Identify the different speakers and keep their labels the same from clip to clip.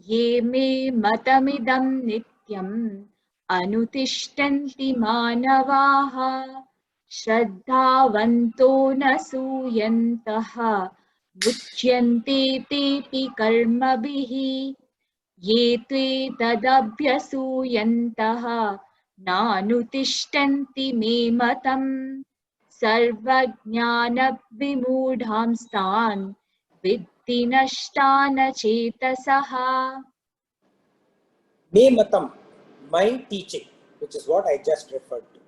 Speaker 1: ये मे मतमिदं नित्यम् अनुतिष्ठन्ति मानवाः श्रद्धावन्तो न सूयन्तः मुच्यन्ते तेऽपि कर्मभिः ये त्वेतदभ्यसूयन्तः नानुतिष्ठन्ति मे मतम् सर्वज्ञानविमूढांस्तान् विद्धि नष्टान चेतसः.
Speaker 2: Me matam, my teaching, which is what I just referred to.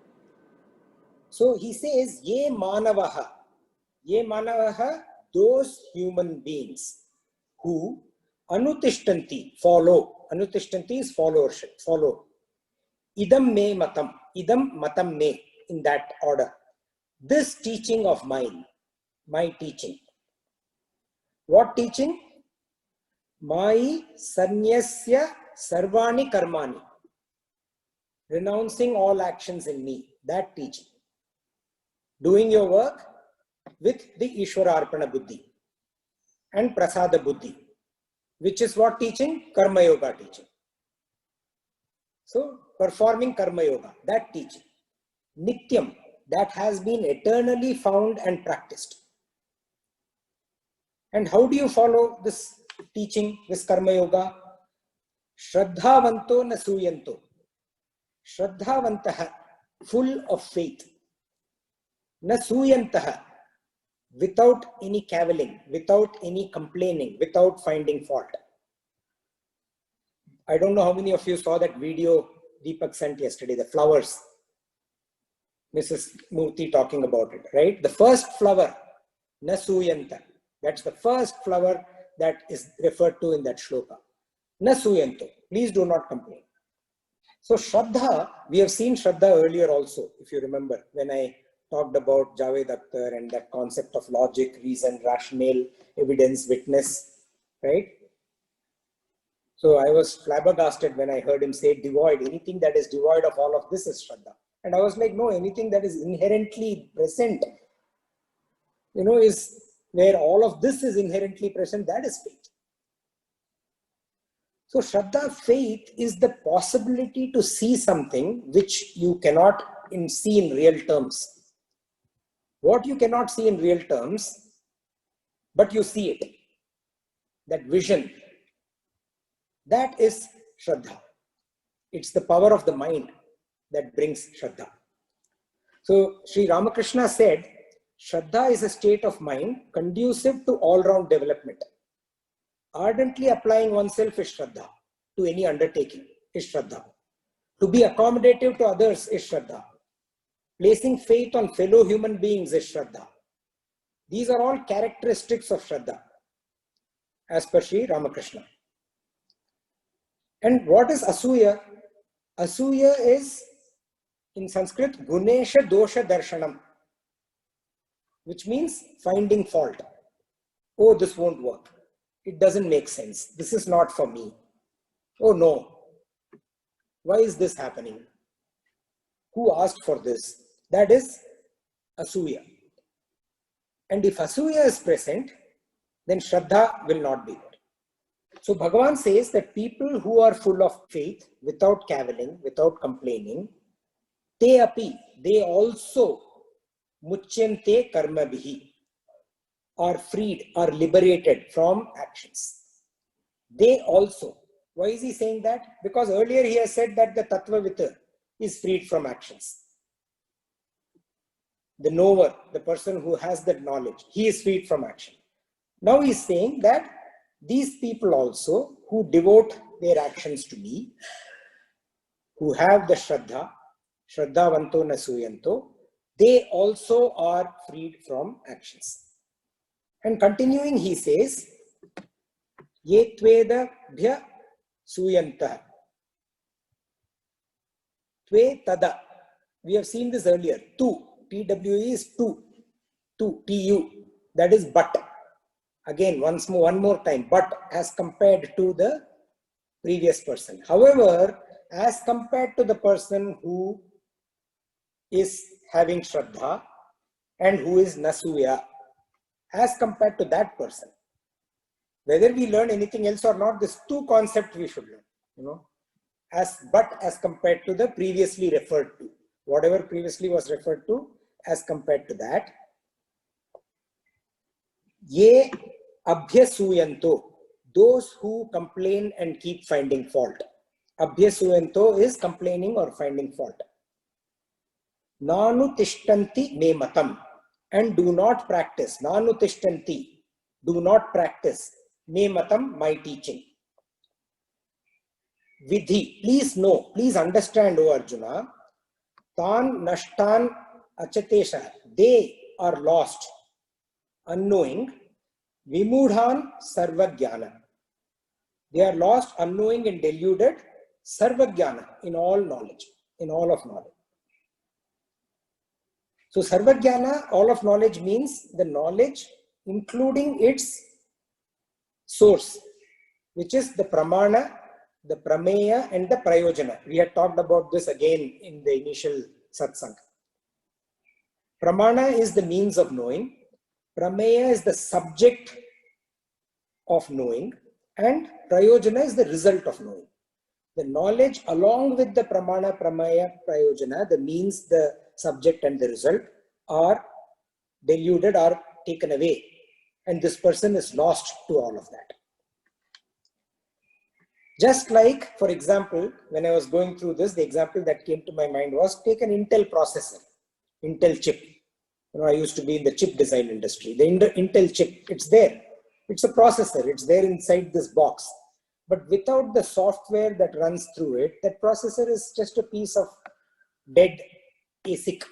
Speaker 2: So he says, ye manavaha, those human beings who anutishtanti, follow. Anutishtanti is followership, follow. Idam me matam, idam matam me, in that order. This teaching of mine, my teaching. What teaching? Mai sanyasya sarvani karmani. Renouncing all actions in me, that teaching. Doing your work with the Ishvara Arpana Buddhi and Prasada Buddhi, which is what teaching? Karma Yoga teaching. So, performing Karma Yoga, that teaching. Nityam, that has been eternally found and practiced. And how do you follow this teaching, this Karma Yoga? Shraddhavanto na suyanto. Shraddhavantaha, full of faith. Na suyantaha, without any cavilling, without any complaining, without finding fault. I don't know how many of you saw that video Deepak sent yesterday, the flowers. Mrs. Murthy talking about it, right? The first flower, na suyanta. That's the first flower that is referred to in that shloka. Na suyanto. Please do not complain. So Shraddha, we have seen Shraddha earlier also, if you remember, when I talked about Javed Akhtar and that concept of logic, reason, rationale, evidence, witness, right? So I was flabbergasted when I heard him say devoid. Anything that is devoid of all of this is Shraddha. And I was like, no, anything that is inherently present, is where all of this is inherently present, that is faith. So Shraddha, faith, is the possibility to see something which you cannot see in real terms. What you cannot see in real terms, but you see it. That vision, that is Shraddha. It's the power of the mind that brings Shraddha. So Sri Ramakrishna said, Shraddha is a state of mind conducive to all-round development. Ardently applying oneself is Shraddha. To any undertaking is Shraddha. To be accommodative to others is Shraddha. Placing faith on fellow human beings is Shraddha. These are all characteristics of Shraddha, as per Sri Ramakrishna. And what is Asuya? Asuya is, in Sanskrit, Gunesha Dosha Darshanam, which means finding fault. Oh, this won't work. It doesn't make sense. This is not for me. Oh no. Why is this happening? Who asked for this? That is Asuya. And if Asuya is present, then Shraddha will not be there. So Bhagavan says that people who are full of faith, without cavilling, without complaining, they also muchyante karma bihi, are freed, are liberated from actions. They also. Why is he saying that? Because earlier he has said that the Tattvavita is freed from actions. The knower, the person who has that knowledge, he is freed from action. Now he is saying that these people also who devote their actions to me, who have the Shraddha, Shraddhavanto na suyanto, they also are freed from actions. And continuing, he says, Ye tveda bhya suyantah. Tve tada. We have seen this earlier. Tu. TWE is tu. Tu. TU. That is but. Again, one more time. But as compared to the previous person. However, as compared to the person who is having Whether we learn anything else or not, these two concepts we should learn, but as compared to the previously referred to, whatever previously was referred to, as compared to that. Ye abhyasuyanto, those who complain and keep finding fault. Abhyasuyanto is complaining or finding fault. Nanu tishtanti me matam, and do not practice. Nanu tishtanti, do not practice. Me matam, my teaching. Vidhi, please know, please understand, O Arjuna. Tan nashtan achatesha, they are lost, unknowing. Vimudhan sarvagyana, they are lost, unknowing and deluded. Sarvagyana, in all knowledge, in all of knowledge. So sarvagyana, all of knowledge, means the knowledge including its source, which is the pramana, the prameya and the prayojana. We had talked about this again in the initial satsang. Pramana is the means of knowing, prameya is the subject of knowing, and prayojana is the result of knowing. The knowledge along with the pramana, prameya, prayojana, the means, the subject and the result, are deluded or taken away, and this person is lost to all of that. Just like, for example, when I was going through this, the example that came to my mind was, take an Intel processor, Intel chip. I used to be in the chip design industry. The Intel chip, it's there. It's a processor. It's there inside this box. But without the software that runs through it, that processor is just a piece of dead ASIC.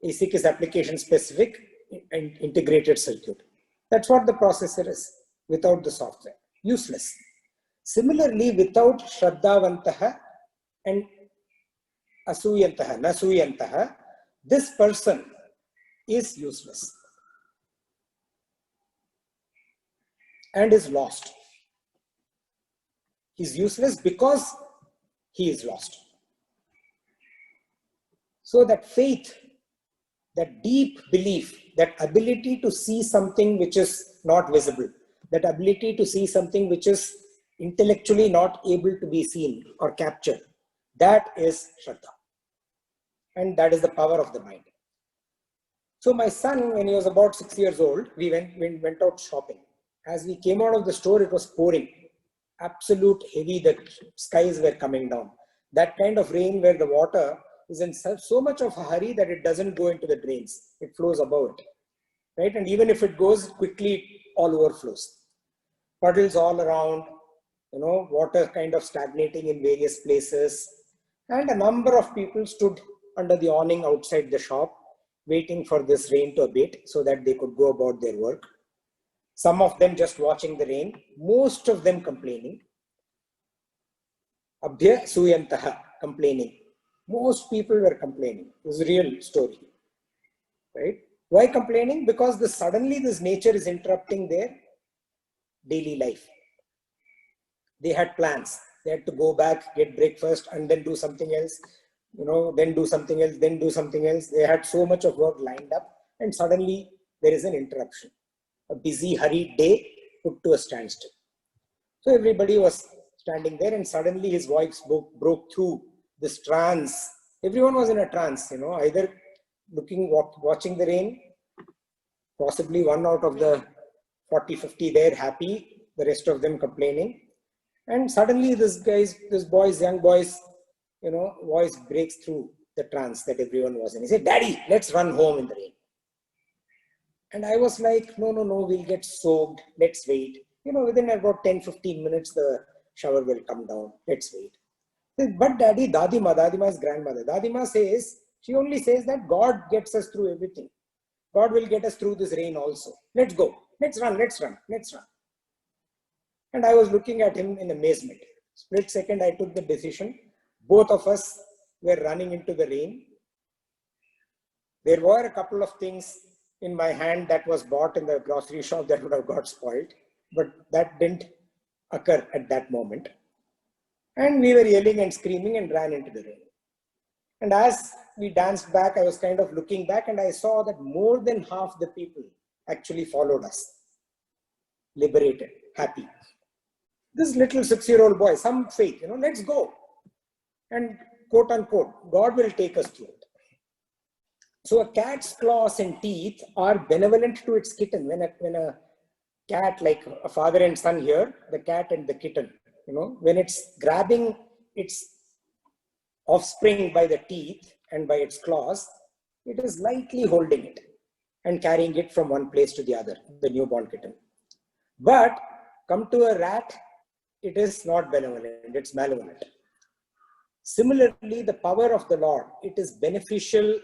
Speaker 2: ASIC is application specific and integrated circuit. That's what the processor is without the software. Useless. Similarly, without Shraddhavantaha and Asuyantaha, Nasuyantaha, this person is useless and is lost. He's useless because he is lost. So that faith, that deep belief, that ability to see something which is not visible, that ability to see something which is intellectually not able to be seen or captured, that is Shraddha. And that is the power of the mind. So my son, when he was about 6 years old, we went out shopping. As we came out of the store, it was pouring. Absolute heavy, the skies were coming down. That kind of rain where the water is in so much of a hurry that it doesn't go into the drains. It flows above it, right? And even if it goes quickly, it all overflows. Puddles all around, water kind of stagnating in various places. And a number of people stood under the awning outside the shop, waiting for this rain to abate so that they could go about their work. Some of them just watching the rain, most of them complaining. Abhya suyantaha, complaining. Most people were complaining. It was a real story, right? Why complaining? Because suddenly this nature is interrupting their daily life. They had plans. They had to go back, get breakfast, and then do something else. Then do something else, then do something else. They had so much of work lined up, and suddenly there is an interruption. A busy, hurried day put to a standstill. So everybody was standing there, and suddenly his voice broke through this trance. Everyone was in a trance, either watching the rain, possibly one out of the 40, 50 there happy, the rest of them complaining. And suddenly young boys, voice breaks through the trance that everyone was in. He said, "Daddy, let's run home in the rain." And I was like, no, we'll get soaked. Let's wait. Within about 10, 15 minutes, the shower will come down. Let's wait. But Daddy, Dadima is grandmother. Dadima says, she only says that God gets us through everything. God will get us through this rain also. Let's go. Let's run. And I was looking at him in amazement. Split second, I took the decision. Both of us were running into the rain. There were a couple of things in my hand that was bought in the grocery shop that would have got spoiled, but that didn't occur at that moment. And we were yelling and screaming and ran into the rain. And as we danced back, I was kind of looking back and I saw that more than half the people actually followed us. liberated, happy. This little 6-year-old boy, some faith, let's go. And quote unquote, God will take us through it. So a cat's claws and teeth are benevolent to its kitten. When a cat, like a father and son here, the cat and the kitten, when it's grabbing its offspring by the teeth and by its claws, it is lightly holding it and carrying it from one place to the other, the newborn kitten. But come to a rat, it is not benevolent, it's malevolent. Similarly, the power of the Lord, it is beneficial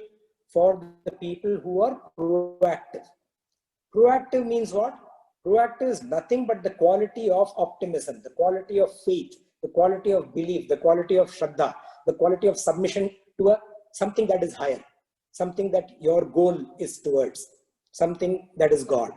Speaker 2: for the people who are proactive. Proactive means what? Proactive is nothing but the quality of optimism, the quality of faith, the quality of belief, the quality of Shraddha, the quality of submission to something that is higher, something that your goal is towards, something that is God.